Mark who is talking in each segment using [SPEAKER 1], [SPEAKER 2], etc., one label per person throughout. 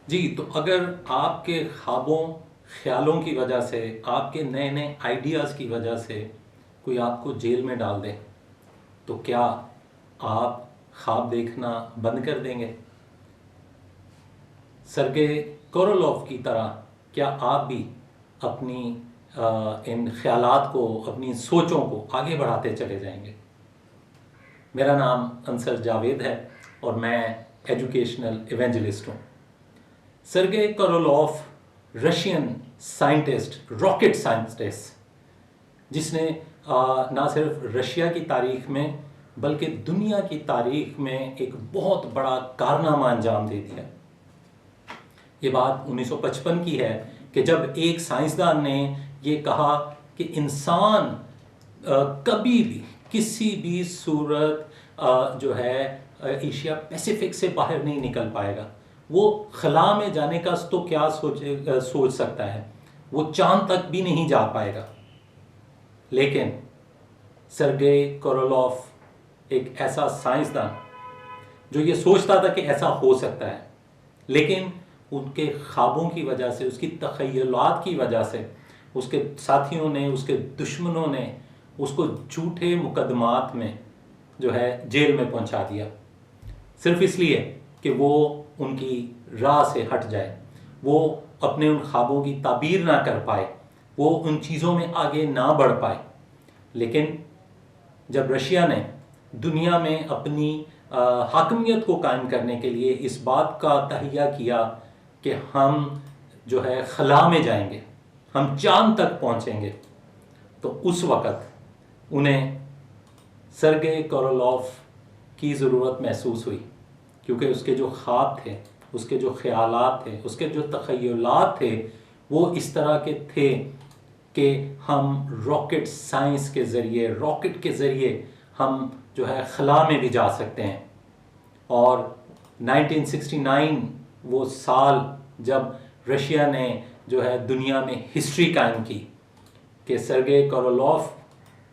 [SPEAKER 1] जी, तो अगर आपके ख्वाबों, ख्यालों की वजह से, आपके नए नए आइडियाज़ की वजह से कोई आपको जेल में डाल दे, तो क्या आप ख्वाब देखना बंद कर देंगे? सरगे कोरोलोव की तरह क्या आप भी अपनी इन ख्यालात को, अपनी सोचों को आगे बढ़ाते चले जाएंगे? मेरा नाम अंसर जावेद है और मैं एजुकेशनल इवेंजलिस्ट हूँ। सरगे कोरोलोव रशियन साइंटिस्ट, रॉकेट साइंटिस्ट, जिसने ना सिर्फ रशिया की तारीख में बल्कि दुनिया की तारीख में एक बहुत बड़ा कारनामा अंजाम दे दिया। ये बात 1955 की है कि जब एक साइंसदान ने ये कहा कि इंसान कभी भी किसी भी सूरत जो है एशिया पैसिफिक से बाहर नहीं निकल पाएगा। वो खला में जाने का तो क्या सोच सकता है, वो चांद तक भी नहीं जा पाएगा। लेकिन सरगेई कोरोलोव एक ऐसा साइंसदान जो ये सोचता था कि ऐसा हो सकता है, लेकिन उनके ख्वाबों की वजह से, उसकी तख़य्युलात की वजह से उसके साथियों ने, उसके दुश्मनों ने उसको झूठे मुकदमात में जो है जेल में पहुंचा दिया, सिर्फ इसलिए कि वो उनकी राह से हट जाए, वो अपने उन ख्वाबों की ताबीर ना कर पाए, वो उन चीज़ों में आगे ना बढ़ पाए। लेकिन जब रशिया ने दुनिया में अपनी हाकमियत को कायम करने के लिए इस बात का तहिया किया कि हम जो है खला में जाएंगे, हम चांद तक पहुंचेंगे, तो उस वक़्त उन्हें सरगेई कोरोलोव की ज़रूरत महसूस हुई, क्योंकि उसके जो ख्वाब थे, उसके जो ख्यालात थे, उसके जो तख़य्युलात थे, वो इस तरह के थे कि हम रॉकेट साइंस के ज़रिए, रॉकेट के ज़रिए हम जो है खला में भी जा सकते हैं। और 1969 वो साल जब रशिया ने जो है दुनिया में हिस्ट्री कायम की कि सरगेई कोरोलोव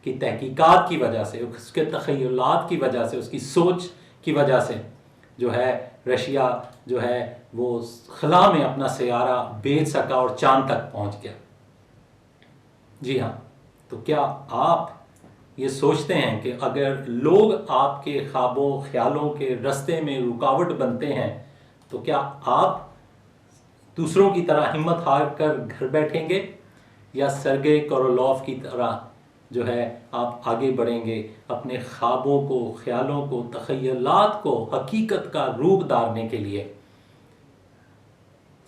[SPEAKER 1] की तहकीकात की वजह से, उसके तख़य्युलात की वजह से, उसकी सोच की वजह से जो है रशिया जो है वो खला में अपना सैयारा भेज सका और चांद तक पहुंच गया। जी हाँ, तो क्या आप ये सोचते हैं कि अगर लोग आपके ख्वाबों, ख्यालों के रास्ते में रुकावट बनते हैं, तो क्या आप दूसरों की तरह हिम्मत हार कर घर बैठेंगे, या सरगेई कोरोलोव की तरह जो है आप आगे बढ़ेंगे, अपने ख्वाबों को, ख्यालों को, तख़य्युलात को हकीकत का रूप धारने के लिए?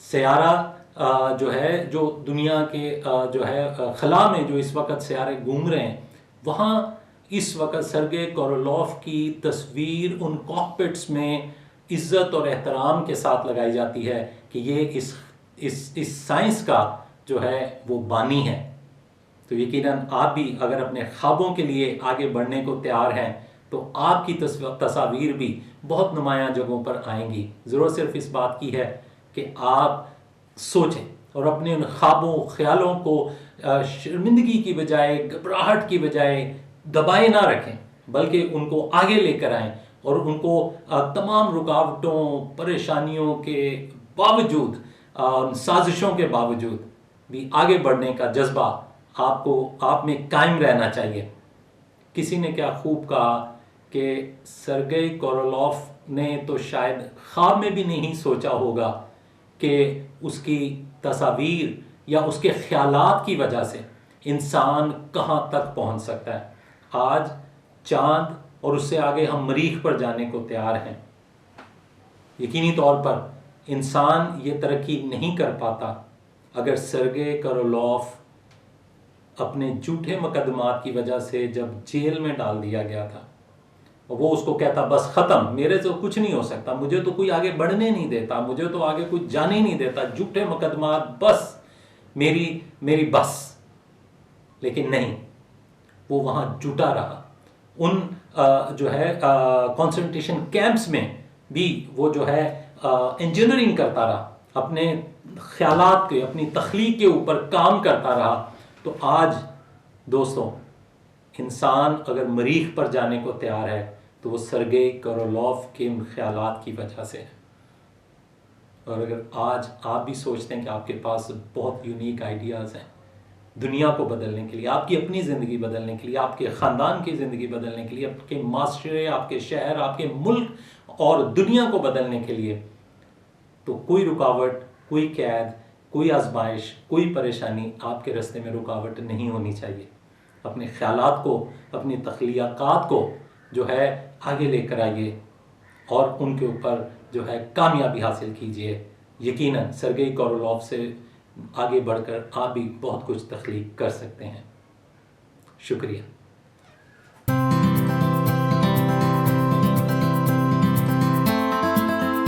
[SPEAKER 1] सैयारा जो है, जो दुनिया के जो है खला में जो इस वक्त सैयारे घूम रहे हैं, वहाँ इस वक्त सरगेई कोरोलोव की तस्वीर उन कॉकपिट्स में इज़्ज़त और एहतराम के साथ लगाई जाती है कि ये इस साइंस का जो है वो बानी है। तो यकीनन आप भी अगर अपने ख्वाबों के लिए आगे बढ़ने को तैयार हैं, तो आपकी तस्वीर भी बहुत नुमायां जगहों पर आएंगी। ज़रूरत सिर्फ इस बात की है कि आप सोचें और अपने उन ख्वाबों, ख्यालों को शर्मिंदगी की बजाय, घबराहट की बजाय दबाए ना रखें, बल्कि उनको आगे लेकर आएं और उनको तमाम रुकावटों, परेशानियों के बावजूद, साजिशों के बावजूद भी आगे बढ़ने का जज्बा आप में कायम रहना चाहिए। किसी ने क्या खूब कहा कि सरगेई कोरोलोव ने तो शायद ख्वाब में भी नहीं सोचा होगा कि उसकी तस्वीर या उसके ख्यालात की वजह से इंसान कहाँ तक पहुँच सकता है। आज चांद और उससे आगे हम मरीख पर जाने को तैयार हैं। यकीनी तौर पर इंसान ये तरक्की नहीं कर पाता अगर सरगेई कोरोलोव अपने झूठे मुकदमात की वजह से जब जेल में डाल दिया गया था, और वो उसको कहता बस ख़त्म, मेरे से कुछ नहीं हो सकता, मुझे तो कोई आगे बढ़ने नहीं देता, मुझे तो आगे कुछ जाने नहीं देता, झूठे मुकदमात, बस मेरी बस। लेकिन नहीं, वो वहाँ जुटा रहा। उन जो है कंसंट्रेशन कैंप्स में भी वो जो है इंजीनियरिंग करता रहा, अपने ख्यालात के, अपनी तख्लीक के ऊपर काम करता रहा। तो आज दोस्तों, इंसान अगर मरीख पर जाने को तैयार है तो वो सरगेई कोरोलोव के उन ख्यालात की वजह से है। और अगर आज आप भी सोचते हैं कि आपके पास बहुत यूनिक आइडियाज़ हैं दुनिया को बदलने के लिए, आपकी अपनी ज़िंदगी बदलने के लिए, आपके ख़ानदान की ज़िंदगी बदलने के लिए, आपके माशरे, आपके शहर, आपके मुल्क और दुनिया को बदलने के लिए, तो कोई रुकावट, कोई कैद, कोई आजमाइश, कोई परेशानी आपके रास्ते में रुकावट नहीं होनी चाहिए। अपने ख्यालात को, अपनी तख्लीक़ात को जो है आगे लेकर आइए और उनके ऊपर जो है कामयाबी हासिल कीजिए। यकीनन सर्गेई कोरोलॉव से आगे बढ़कर आप भी बहुत कुछ तख्लीक कर सकते हैं। शुक्रिया।